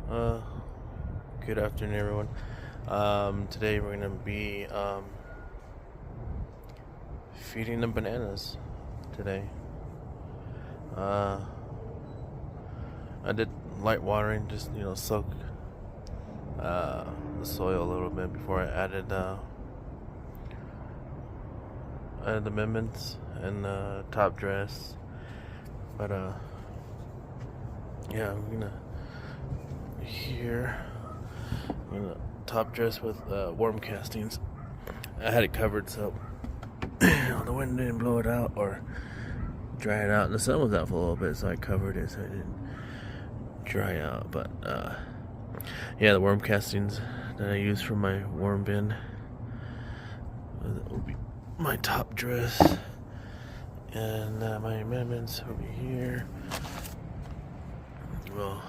Uh, Good afternoon, everyone. Today we're gonna be feeding them bananas. Today, uh, I did light watering, just soak the soil a little bit before I added amendments and top dress. But yeah, here. I'm gonna top dress with worm castings. I had it covered so the wind didn't blow it out or dry it out. And the sun was out for a little bit, so I covered it so it didn't dry out. But yeah, the worm castings that I use for my worm bin will be my top dress, and my amendments over here. Well,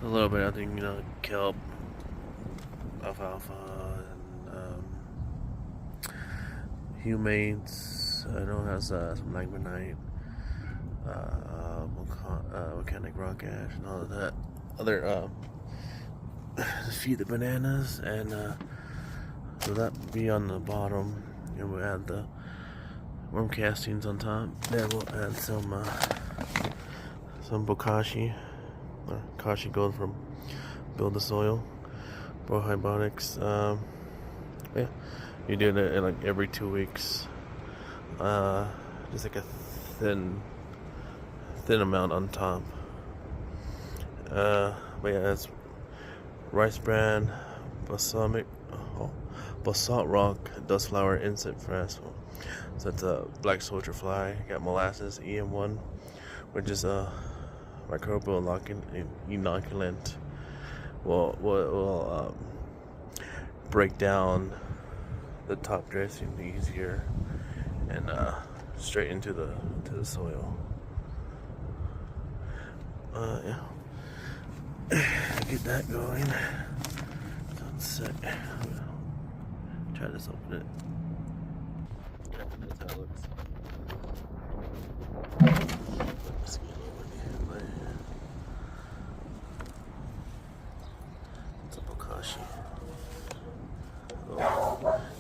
a little bit, I think, kelp, alfalfa, and humates. I know it has some lignite, volcanic rock ash, and all of that. Other to feed the bananas, and so that would be on the bottom, and we'll add the worm castings on top. Then we'll add some bokashi. Kashi Gold from Build the Soil, probiotics. Yeah, you do that like every 2 weeks. Just like a thin amount on top. But yeah, that's rice bran, balsamic, basalt rock, dust flower, insect frazzle. So that's a black soldier fly. Got molasses, EM1, which is a microbial inoculant. Will break down the top dressing easier and straight into the soil. Yeah, get that going. One sec. Try this, open it. Yeah, that's how it looks.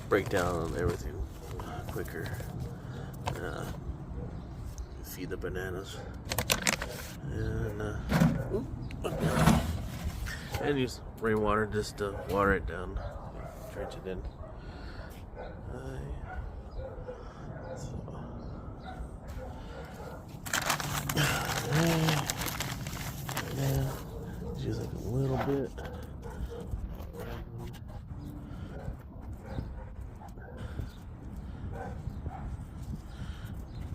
Break down everything quicker. Feed the bananas and use rainwater just to water it down, drench it in. Just like a little bit.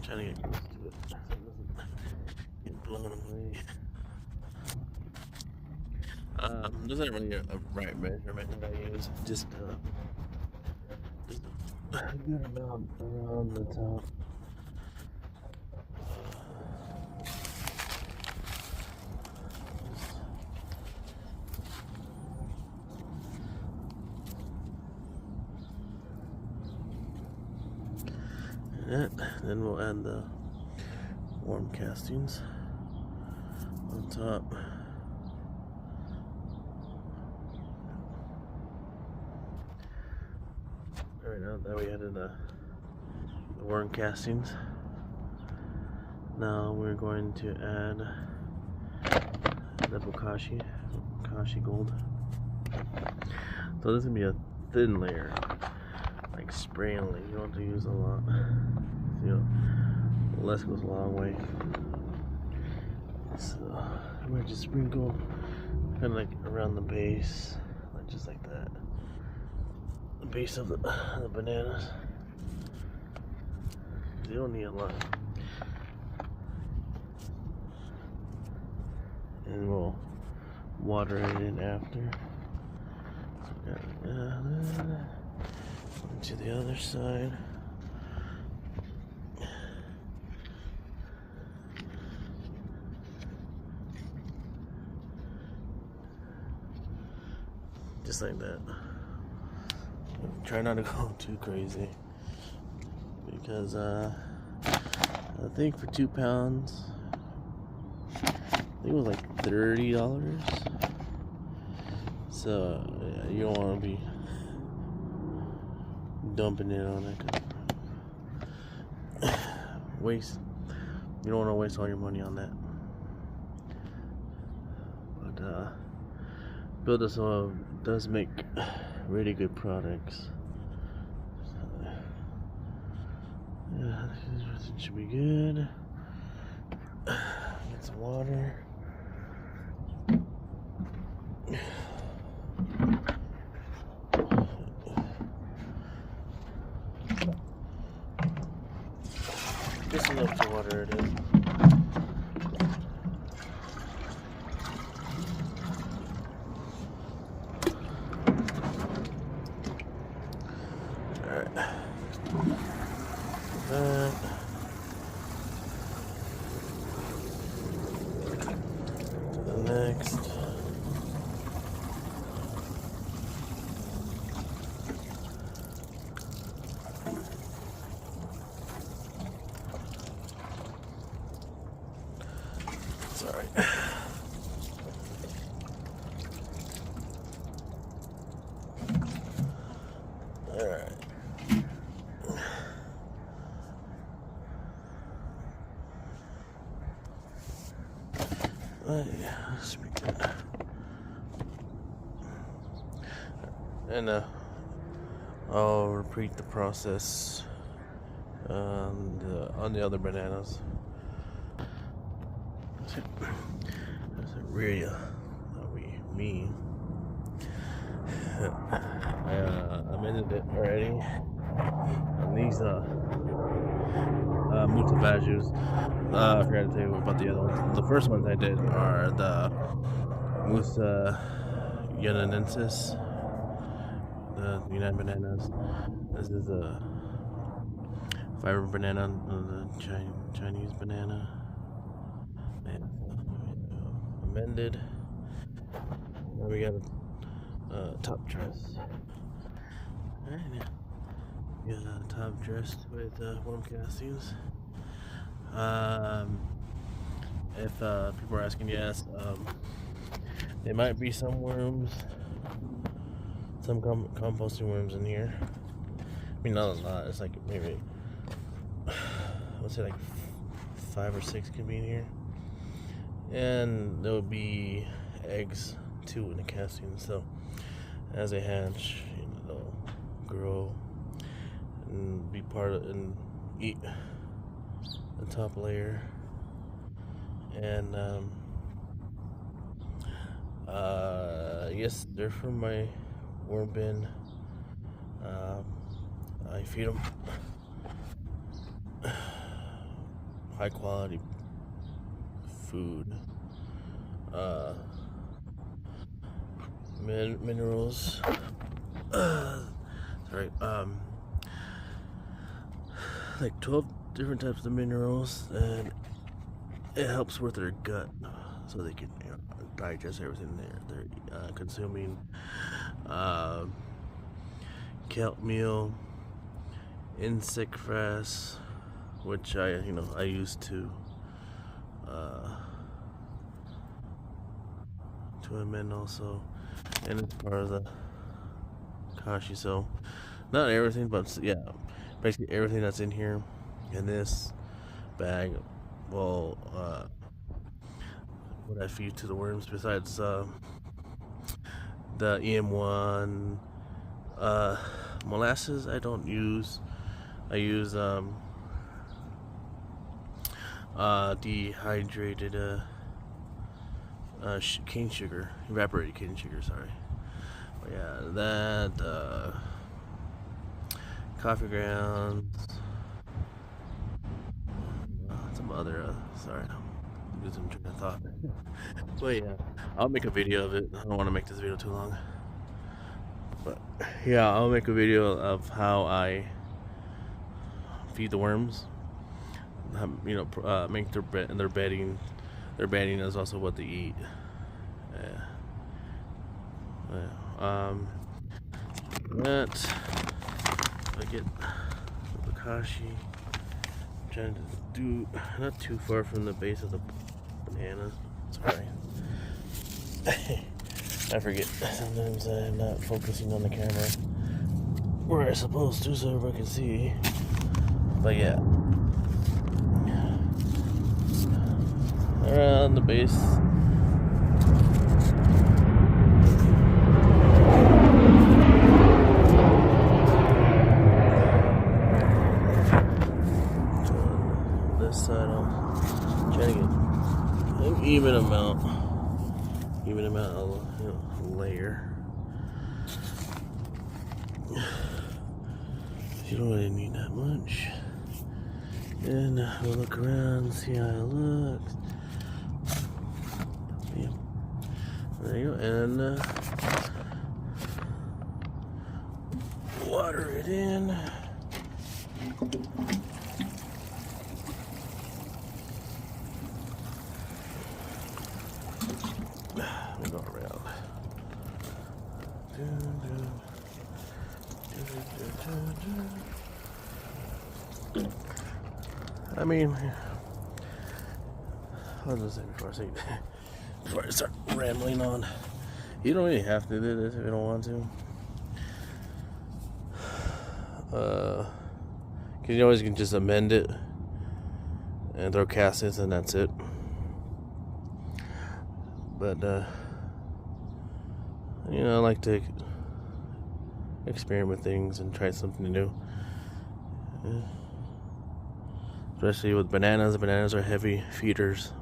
Trying to get used to it so it doesn't get blown away. This isn't really a right measurement that I use. Just a good amount around the top. Then we'll add the worm castings on top. Alright, now that we added the worm castings, now we're going to add the Kashi Gold. So this is gonna be a thin layer, like sparingly. You don't have to use a lot. Less goes a long way. So I'm gonna just sprinkle kind of like around the base, like just like that. The base of the bananas. You don't need a lot. And we'll water it in after. To the other side. Just like that. Try not to go too crazy, because I think for 2 pounds think it was like $30. So yeah, you don't want to be dumping it on that. Waste. You don't want to waste all your money on that. But Build does make really good products. So, yeah, this should be good. Get some water. Just enough to water it in. Next, sorry. All right. Yeah, this should be good. And I'll repeat the process on the other bananas. That's really me. I amended it already. And these mutabajus. I forgot to tell you about the other ones. The first ones I did are the Musa Yanensis, the United Bananas. This is a fiber banana, the Chinese banana. And amended. Now we got a top dress. Alright, we got a top dress with worm castings. If people are asking, yes, there might be some worms, some composting worms in here. I mean, not a lot. It's like maybe, let's say like 5 or 6 could be in here, and there will be eggs too in the casting. So as they hatch, they'll grow and be part of and eat the top layer. And yes, they're from my worm bin. I feed them high quality food, minerals. Sorry, like 12 different types of minerals, and it helps with their gut, so they can digest everything they're consuming. Kelp meal, insect frass, which I use to amend also, and it's part of the Kashi. So not everything, but yeah, basically everything that's in here in this bag will what I feed to the worms, besides the EM1 molasses. I don't use. I use dehydrated cane sugar, evaporated cane sugar. Sorry. But yeah, that coffee grounds. Some other. Sorry, losing train of thought. But yeah, I'll make a video of it. I don't want to make this video too long. But yeah, I'll make a video of how I feed the worms. Make their bedding. Their bedding is also what they eat. That I get the Kashi. I'm trying to do not too far from the base of the banana. Sorry. I forget. Sometimes I'm not focusing on the camera where I'm supposed to so everyone can see. But yeah. Around the base. This side I'm trying to get an even amount of layer. You don't really need that much. And we'll look around, see how it looks. Yeah. There you go, and water it in. We'll go around. I mean, what was I say before I start rambling on? You don't really have to do this if you don't want to. Cause you always can just amend it and throw castings and that's it. But you know, I like to experiment with things and try something new. Yeah. Especially with bananas. Bananas are heavy feeders.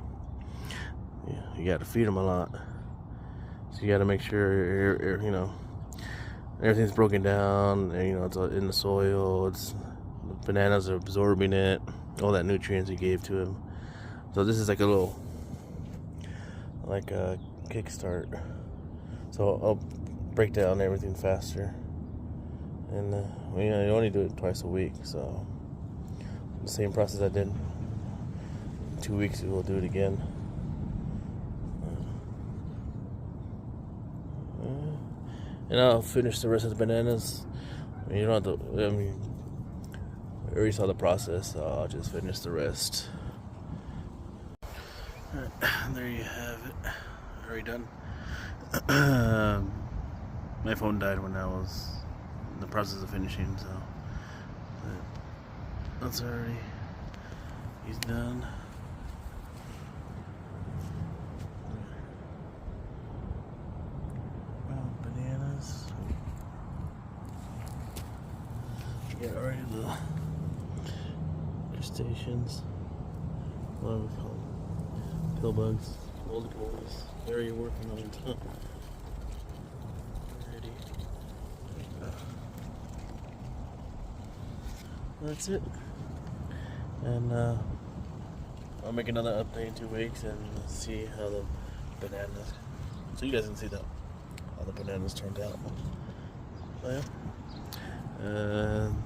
Yeah, you got to feed them a lot. So you got to make sure you know everything's broken down. And, you know, it's in the soil. The bananas are absorbing it, all that nutrients you gave to them. So this is like a little, like a kickstart. So I'll break down everything faster. And you know, you only do it twice a week, so the same process I did 2 weeks ago, we'll do it again. And I'll finish the rest of the bananas. You don't have to, I mean, I already saw the process, so I'll just finish the rest. Alright, there you have it. Already done. My phone died when I was in the process of finishing, so that's already, he's done. Well, bananas. Yeah, already the crustaceans. What are we called? Pill bugs. Old boys. Area working on it. Already. That's it. And I'll make another update in 2 weeks and see how the bananas, so you guys can see how the bananas turned out. So yeah.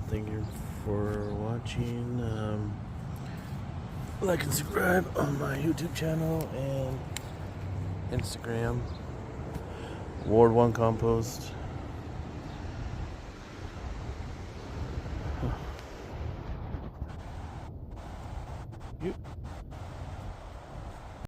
Thank you for watching. Like and subscribe on my YouTube channel and Instagram. Ward 1 Compost.